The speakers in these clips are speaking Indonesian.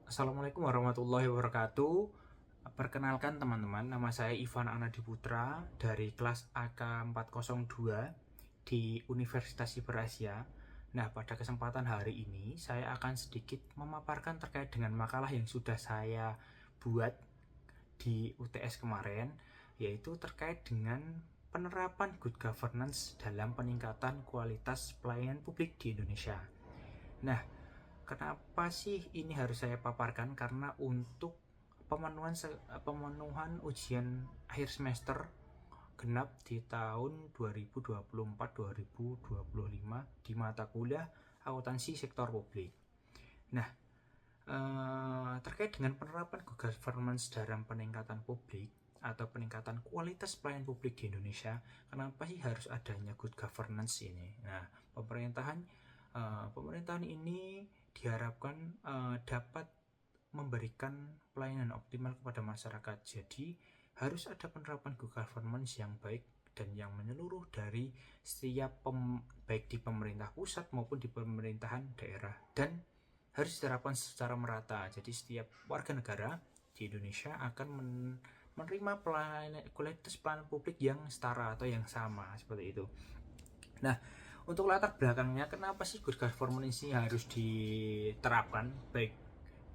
Assalamualaikum warahmatullahi wabarakatuh. Perkenalkan teman-teman, nama saya Ivan Anadiputra dari kelas AK402 di Universitas Siberasia. Nah, pada kesempatan hari ini saya akan sedikit memaparkan terkait dengan makalah yang sudah saya buat di UTS kemarin, yaitu terkait dengan penerapan good governance dalam peningkatan kualitas pelayanan publik di Indonesia. Nah, kenapa sih ini harus saya paparkan? Karena untuk pemenuhan ujian akhir semester genap di tahun 2024-2025 di mata kuliah akuntansi sektor publik. Nah, terkait dengan penerapan good governance dalam peningkatan publik atau peningkatan kualitas pelayanan publik di Indonesia, kenapa sih harus adanya good governance ini? Nah, pemerintahan ini diharapkan dapat memberikan pelayanan optimal kepada masyarakat. Jadi harus ada penerapan good governance yang baik dan yang menyeluruh dari setiap baik di pemerintah pusat maupun di pemerintahan daerah, dan harus diterapkan secara merata. Jadi setiap warga negara di Indonesia akan menerima kualitas pelayanan publik yang setara atau yang sama seperti itu. Nah, untuk latar belakangnya kenapa sih good governance ini harus diterapkan baik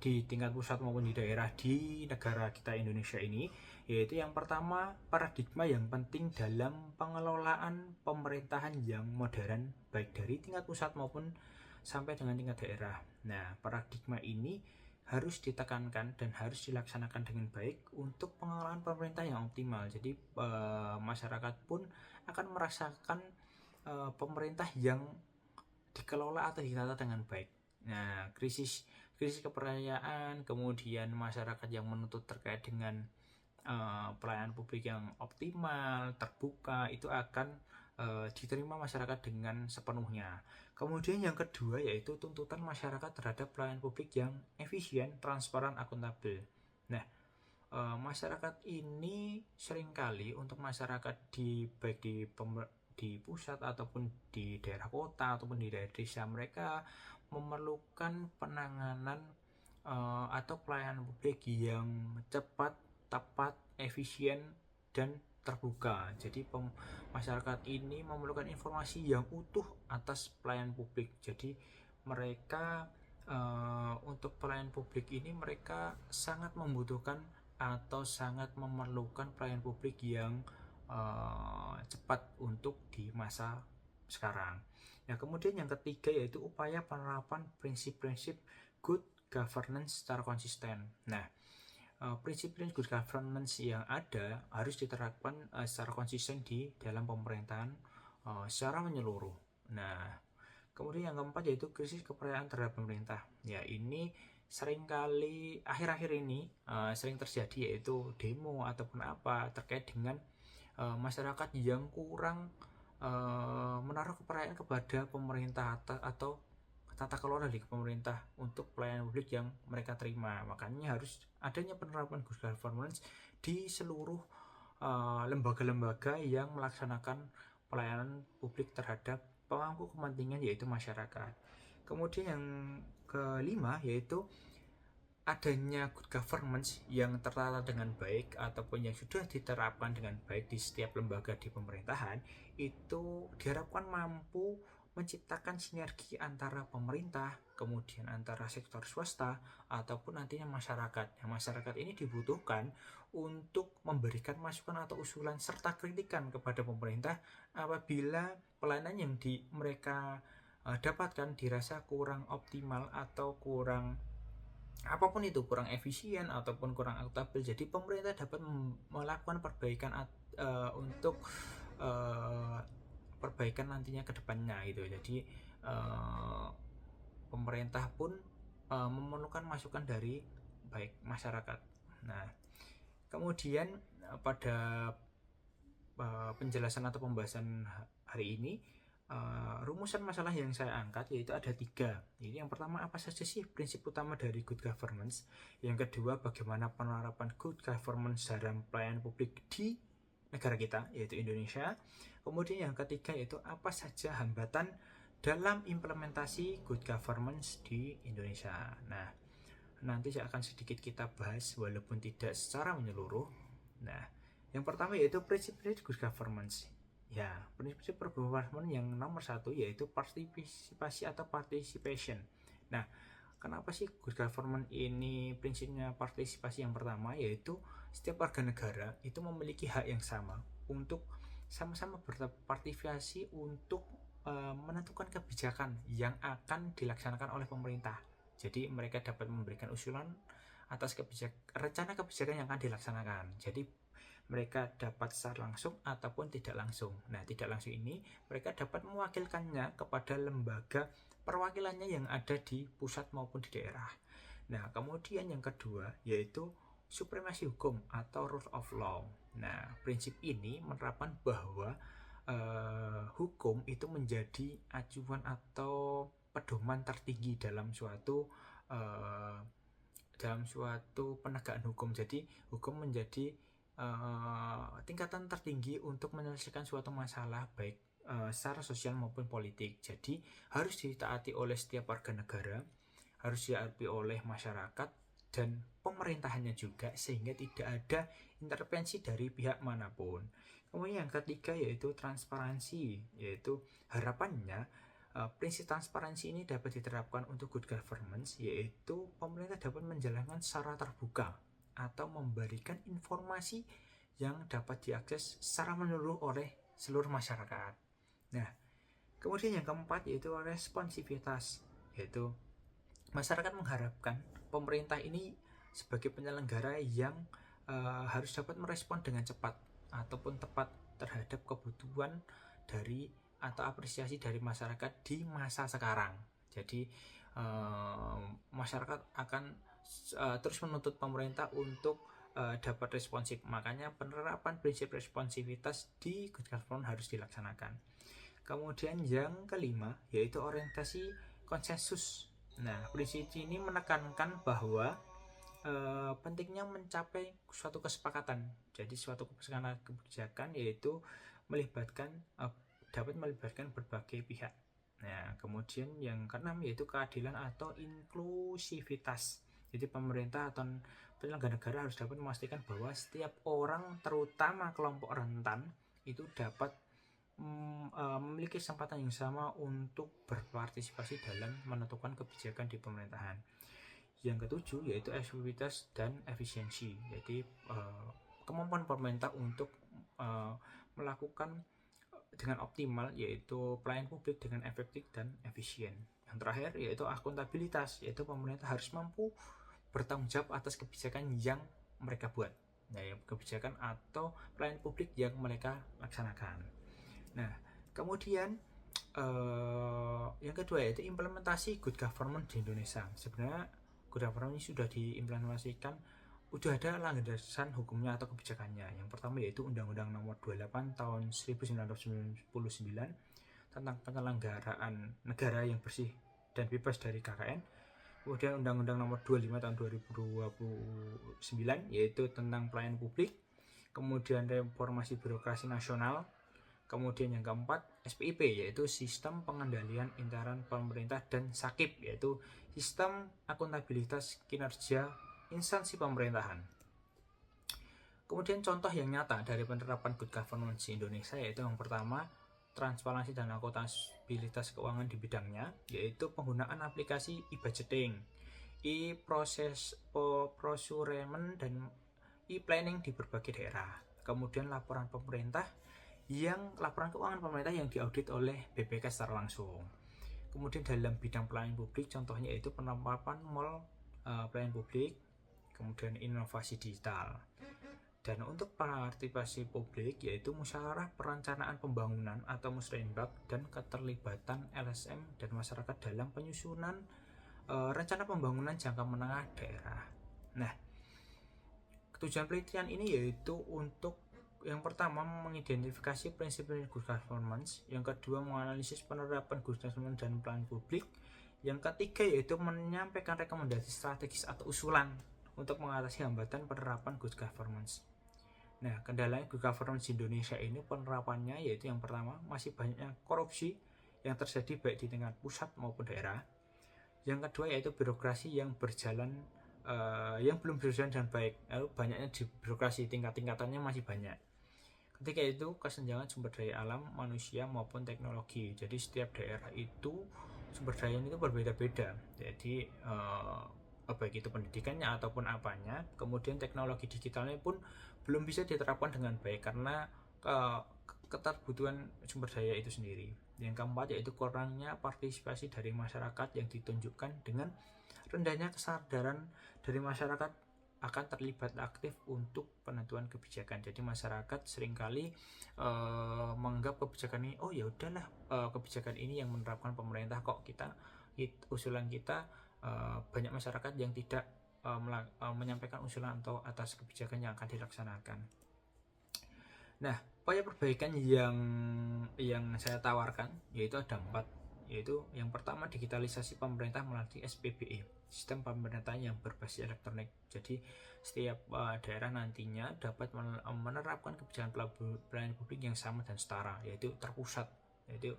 di tingkat pusat maupun di daerah di negara kita Indonesia ini, yaitu yang pertama, paradigma yang penting dalam pengelolaan pemerintahan yang modern baik dari tingkat pusat maupun sampai dengan tingkat daerah. Nah, paradigma ini harus ditekankan dan harus dilaksanakan dengan baik untuk pengelolaan pemerintah yang optimal. Jadi masyarakat pun akan merasakan pemerintah yang dikelola atau ditata dengan baik. Nah, krisis kepercayaan, kemudian masyarakat yang menuntut terkait dengan pelayanan publik yang optimal, terbuka, itu akan diterima masyarakat dengan sepenuhnya. Kemudian yang kedua yaitu tuntutan masyarakat terhadap pelayanan publik yang efisien, transparan, akuntabel. Nah, masyarakat ini seringkali untuk masyarakat baik di pusat ataupun di daerah kota ataupun di daerah desa, mereka memerlukan penanganan atau pelayanan publik yang cepat, tepat, efisien, dan terbuka. Jadi masyarakat ini memerlukan informasi yang utuh atas pelayanan publik. Jadi mereka untuk pelayanan publik ini mereka sangat membutuhkan atau sangat memerlukan pelayanan publik yang cepat untuk di masa sekarang. Nah, kemudian yang ketiga yaitu upaya penerapan prinsip-prinsip good governance secara konsisten. Nah, prinsip-prinsip good governance yang ada harus diterapkan secara konsisten di dalam pemerintahan secara menyeluruh. Nah, kemudian yang keempat yaitu krisis kepercayaan terhadap pemerintah. Ya, ini seringkali akhir-akhir ini sering terjadi, yaitu demo ataupun apa terkait dengan masyarakat yang kurang menaruh kepercayaan kepada pemerintah atau tata kelola di pemerintah untuk pelayanan publik yang mereka terima. Makanya harus adanya penerapan good governance di seluruh lembaga-lembaga yang melaksanakan pelayanan publik terhadap pemangku kepentingan, yaitu masyarakat. Kemudian yang kelima yaitu adanya good governance yang tertata dengan baik ataupun yang sudah diterapkan dengan baik di setiap lembaga di pemerintahan, itu diharapkan mampu menciptakan sinergi antara pemerintah, kemudian antara sektor swasta, ataupun nantinya masyarakat. Yang masyarakat ini dibutuhkan untuk memberikan masukan atau usulan serta kritikan kepada pemerintah apabila pelayanan yang mereka dapatkan dirasa kurang optimal atau kurang apapun itu, kurang efisien ataupun kurang akuntabel. Jadi pemerintah dapat melakukan perbaikan untuk perbaikan nantinya ke depannya gitu. Jadi pemerintah pun memerlukan masukan dari baik masyarakat. Nah, kemudian pada penjelasan atau pembahasan hari ini, rumusan masalah yang saya angkat yaitu ada 3. Ini yang pertama, apa saja sih prinsip utama dari good governance? Yang kedua, bagaimana penerapan good governance dalam pelayanan publik di negara kita yaitu Indonesia. Kemudian yang ketiga yaitu apa saja hambatan dalam implementasi good governance di Indonesia. Nah, nanti akan sedikit kita bahas walaupun tidak secara menyeluruh. Nah, yang pertama yaitu prinsip-prinsip good governance. Ya, prinsip good governance yang nomor satu yaitu partisipasi atau participation. Nah, kenapa sih good governance ini prinsipnya partisipasi? Yang pertama yaitu setiap warga negara itu memiliki hak yang sama untuk sama-sama berpartisipasi untuk menentukan kebijakan yang akan dilaksanakan oleh pemerintah. Jadi mereka dapat memberikan usulan atas rencana kebijakan yang akan dilaksanakan. Jadi mereka dapat secara langsung ataupun tidak langsung. Nah, tidak langsung ini mereka dapat mewakilkannya kepada lembaga perwakilannya yang ada di pusat maupun di daerah. Nah, kemudian yang kedua yaitu supremasi hukum atau rule of law. Nah, prinsip ini menerapkan bahwa hukum itu menjadi acuan atau pedoman tertinggi dalam suatu penegakan hukum. Jadi hukum menjadi tingkatan tertinggi untuk menyelesaikan suatu masalah baik secara sosial maupun politik. Jadi harus ditaati oleh setiap warga negara, harus ditaati oleh masyarakat dan pemerintahannya juga, sehingga tidak ada intervensi dari pihak manapun. Kemudian yang ketiga yaitu transparansi, yaitu harapannya prinsip transparansi ini dapat diterapkan untuk good governance, yaitu pemerintah dapat menjalankan secara terbuka atau memberikan informasi yang dapat diakses secara menyeluruh oleh seluruh masyarakat. Nah, kemudian yang keempat yaitu responsivitas, yaitu masyarakat mengharapkan pemerintah ini sebagai penyelenggara yang harus dapat merespon dengan cepat ataupun tepat terhadap kebutuhan dari atau apresiasi dari masyarakat di masa sekarang. Jadi masyarakat akan terus menuntut pemerintah untuk dapat responsif. Makanya penerapan prinsip responsivitas di good government harus dilaksanakan. Kemudian yang kelima yaitu orientasi konsensus. Nah, prinsip ini menekankan bahwa pentingnya mencapai suatu kesepakatan. Jadi suatu kesepakatan kebijakan yaitu dapat melibatkan berbagai pihak. Nah, kemudian yang keenam yaitu keadilan atau inklusivitas. Jadi pemerintah atau penyelenggara negara harus dapat memastikan bahwa setiap orang, terutama kelompok rentan, itu dapat memiliki kesempatan yang sama untuk berpartisipasi dalam menentukan kebijakan di pemerintahan. Yang ketujuh yaitu efektivitas dan efisiensi. Jadi kemampuan pemerintah untuk melakukan dengan optimal yaitu pelayanan publik dengan efektif dan efisien. Yang terakhir yaitu akuntabilitas, yaitu pemerintah harus mampu bertanggung jawab atas kebijakan yang mereka buat. Nah, kebijakan atau pelayanan publik yang mereka laksanakan. Nah, kemudian yang kedua yaitu implementasi good government di Indonesia. Sebenarnya good government ini sudah diimplementasikan, sudah ada landasan hukumnya atau kebijakannya. Yang pertama yaitu Undang-Undang Nomor 28 Tahun 1999 tentang penyelenggaraan negara yang bersih dan bebas dari KKN. Kemudian Undang-Undang Nomor 25 Tahun 2029 yaitu tentang pelayanan publik. Kemudian reformasi birokrasi nasional. Kemudian yang keempat SPIP yaitu Sistem Pengendalian Intern Pemerintah, dan SAKIP yaitu Sistem Akuntabilitas Kinerja Instansi Pemerintahan. Kemudian contoh yang nyata dari penerapan good governance di Indonesia yaitu yang pertama transparansi dan akuntabilitas keuangan di bidangnya, yaitu penggunaan aplikasi e-budgeting, e-procurement dan e-planning di berbagai daerah. Kemudian laporan keuangan pemerintah yang diaudit oleh BPK secara langsung. Kemudian dalam bidang pelayanan publik contohnya yaitu penerapan mall pelayanan publik, kemudian inovasi digital. Dan untuk partisipasi publik yaitu musyawarah perencanaan pembangunan atau musrenbag dan keterlibatan LSM dan masyarakat dalam penyusunan rencana pembangunan jangka menengah daerah. Nah, tujuan penelitian ini yaitu untuk yang pertama mengidentifikasi prinsip-prinsip good governance, yang kedua menganalisis penerapan good governance dan pelayanan publik, yang ketiga yaitu menyampaikan rekomendasi strategis atau usulan untuk mengatasi hambatan penerapan good governance. Nah, kendala good governance di Indonesia ini penerapannya yaitu yang pertama masih banyaknya korupsi yang terjadi baik di tingkat pusat maupun daerah. Yang kedua yaitu birokrasi yang berjalan yang belum berjalan dengan baik. Lalu banyaknya di birokrasi, tingkatannya masih banyak. Ketika itu kesenjangan sumber daya alam, manusia maupun teknologi. Jadi setiap daerah itu sumber daya itu berbeda-beda. Jadi baik itu pendidikannya ataupun apanya. Kemudian teknologi digitalnya pun belum bisa diterapkan dengan baik karena keterbutuhan sumber daya itu sendiri. Yang keempat yaitu kurangnya partisipasi dari masyarakat yang ditunjukkan dengan rendahnya kesadaran dari masyarakat akan terlibat aktif untuk penentuan kebijakan. Jadi masyarakat seringkali menganggap kebijakan ini, oh ya udahlah, kebijakan ini yang menerapkan pemerintah kok, usulan kita, banyak masyarakat yang tidak menyampaikan usulan atau atas kebijakan yang akan dilaksanakan. Nah, upaya perbaikan yang saya tawarkan yaitu ada 4, yaitu yang pertama digitalisasi pemerintah melalui SPBE, sistem pemerintahan yang berbasis elektronik. Jadi setiap daerah nantinya dapat menerapkan kebijakan pelayanan publik yang sama dan setara, yaitu terpusat, yaitu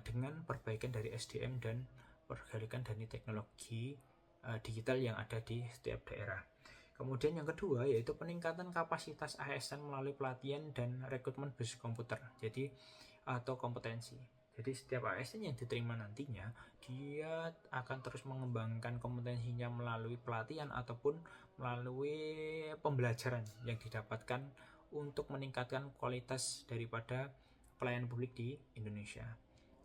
dengan perbaikan dari SDM dan perbaikan dari teknologi digital yang ada di setiap daerah. Kemudian yang kedua yaitu peningkatan kapasitas ASN melalui pelatihan dan rekrutmen berbasis komputer, jadi atau kompetensi. Jadi setiap ASN yang diterima nantinya dia akan terus mengembangkan kompetensinya melalui pelatihan ataupun melalui pembelajaran yang didapatkan untuk meningkatkan kualitas daripada pelayanan publik di Indonesia.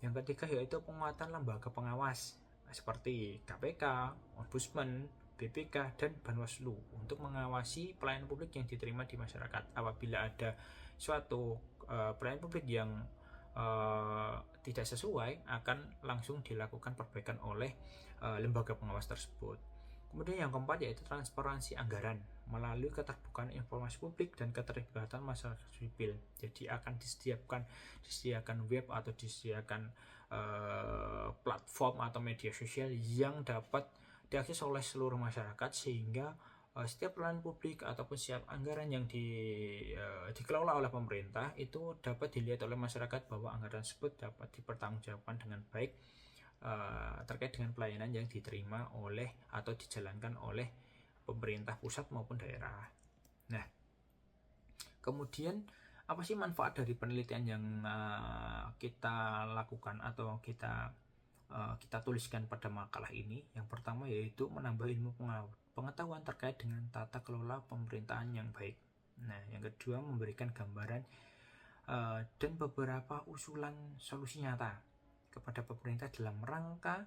Yang ketiga yaitu penguatan lembaga pengawas seperti KPK, Ombudsman, BPK, dan Bawaslu untuk mengawasi pelayanan publik yang diterima di masyarakat. Apabila ada suatu pelayanan publik yang tidak sesuai, akan langsung dilakukan perbaikan oleh lembaga pengawas tersebut. Kemudian yang keempat yaitu transparansi anggaran melalui keterbukaan informasi publik dan keterlibatan masyarakat sipil. Jadi akan disediakan web atau disediakan platform atau media sosial yang dapat diakses oleh seluruh masyarakat, sehingga setiap pelayanan publik ataupun setiap anggaran yang dikelola oleh pemerintah itu dapat dilihat oleh masyarakat bahwa anggaran tersebut dapat dipertanggungjawabkan dengan baik terkait dengan pelayanan yang diterima oleh atau dijalankan oleh pemerintah pusat maupun daerah. Nah, kemudian apa sih manfaat dari penelitian yang kita lakukan atau kita tuliskan pada makalah ini? Yang pertama yaitu menambah ilmu pengetahuan terkait dengan tata kelola pemerintahan yang baik. Nah, yang kedua memberikan gambaran dan beberapa usulan solusi nyata kepada pemerintah dalam rangka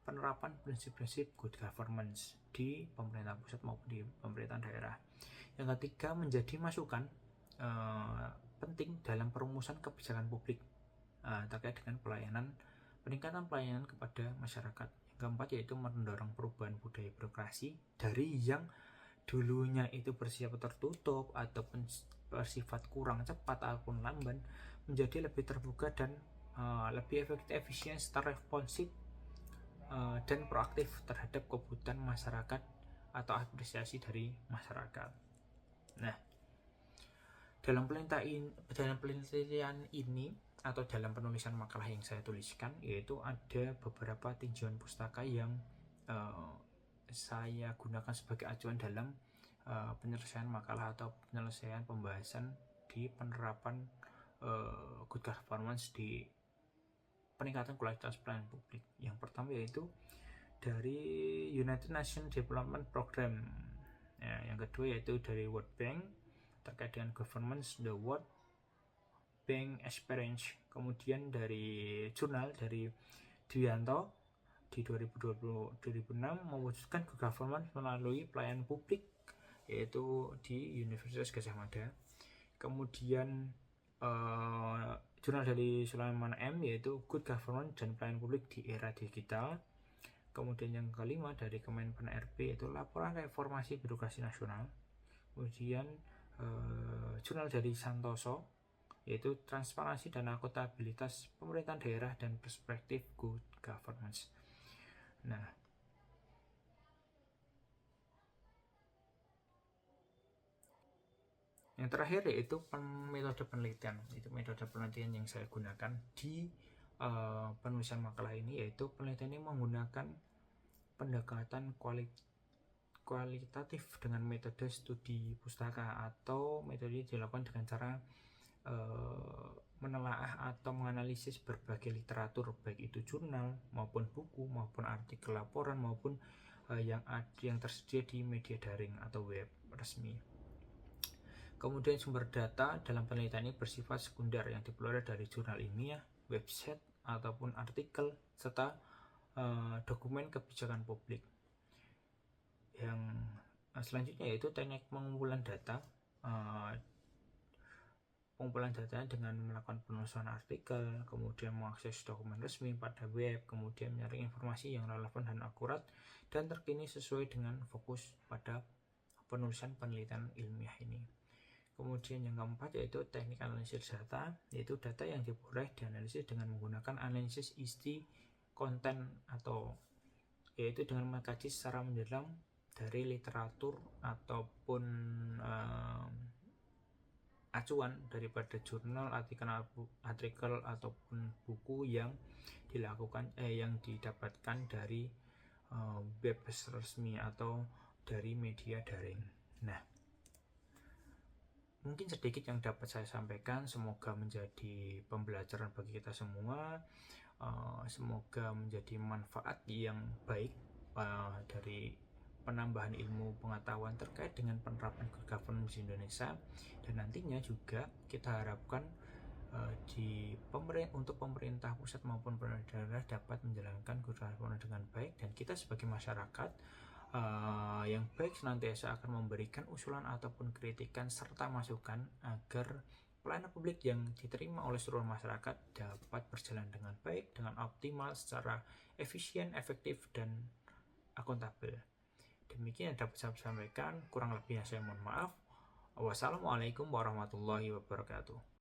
penerapan prinsip-prinsip good governance di pemerintah pusat maupun di pemerintahan daerah. Yang ketiga menjadi masukan penting dalam perumusan kebijakan publik terkait dengan peningkatan pelayanan kepada masyarakat. Yang keempat yaitu mendorong perubahan budaya birokrasi dari yang dulunya itu bersifat tertutup ataupun bersifat kurang cepat ataupun lamban menjadi lebih terbuka dan lebih efektif, efisien, serta responsif dan proaktif terhadap kebutuhan masyarakat atau apresiasi dari masyarakat. Nah, dalam penelitian ini atau dalam penulisan makalah yang saya tuliskan, yaitu ada beberapa tinjauan pustaka yang saya gunakan sebagai acuan dalam penyelesaian makalah atau penyelesaian pembahasan di penerapan good governance di peningkatan kualitas pelayanan publik. Yang pertama yaitu dari United Nations Development Program. Ya, yang kedua yaitu dari World Bank terkait dengan governance, the World Bank Experience. Kemudian dari jurnal dari Dwianto di 2006 mewujudkan good governance melalui pelayanan publik, yaitu di Universitas Gadjah Mada. Kemudian jurnal dari Sulaiman M yaitu Good Governance dan Pelayanan Publik di Era Digital. Kemudian yang kelima dari Kemenpan RB yaitu Laporan Reformasi Birokrasi Nasional. Kemudian jurnal dari Santoso yaitu Transparansi dan Akuntabilitas Pemerintahan Daerah dan Perspektif Good Governance. Nah, yang terakhir yaitu metode penelitian. Itu metode penelitian yang saya gunakan di penulisan makalah ini, yaitu penelitian ini menggunakan pendekatan kualitatif dengan metode studi pustaka, atau metode dilakukan dengan cara menelaah atau menganalisis berbagai literatur, baik itu jurnal maupun buku maupun artikel laporan maupun yang tersedia di media daring atau web resmi. Kemudian sumber data dalam penelitian ini bersifat sekunder yang diperoleh dari jurnal ilmiah, website ataupun artikel, serta dokumen kebijakan publik. Yang selanjutnya yaitu teknik pengumpulan data. Pengumpulan data dengan melakukan penelusuran artikel, kemudian mengakses dokumen resmi pada web, kemudian menyaring informasi yang relevan dan akurat dan terkini sesuai dengan fokus pada penulisan penelitian ilmiah ini. Kemudian yang keempat yaitu teknik analisis data, yaitu data yang diperoleh dianalisis dengan menggunakan analisis isi konten, atau yaitu dengan mengkaji secara mendalam dari literatur ataupun acuan daripada jurnal, artikel ataupun buku yang didapatkan dari web resmi atau dari media daring. Nah, mungkin sedikit yang dapat saya sampaikan, semoga menjadi pembelajaran bagi kita semua, semoga menjadi manfaat yang baik dari penambahan ilmu pengetahuan terkait dengan penerapan good governance di Indonesia, dan nantinya juga kita harapkan untuk pemerintah pusat maupun pemerintah daerah dapat menjalankan good governance dengan baik, dan kita sebagai masyarakat yang baik senantiasa akan memberikan usulan ataupun kritikan serta masukan agar pelayanan publik yang diterima oleh seluruh masyarakat dapat berjalan dengan baik, dengan optimal, secara efisien, efektif, dan akuntabel. Demikian yang dapat saya sampaikan, kurang lebihnya saya mohon maaf. Wassalamualaikum warahmatullahi wabarakatuh.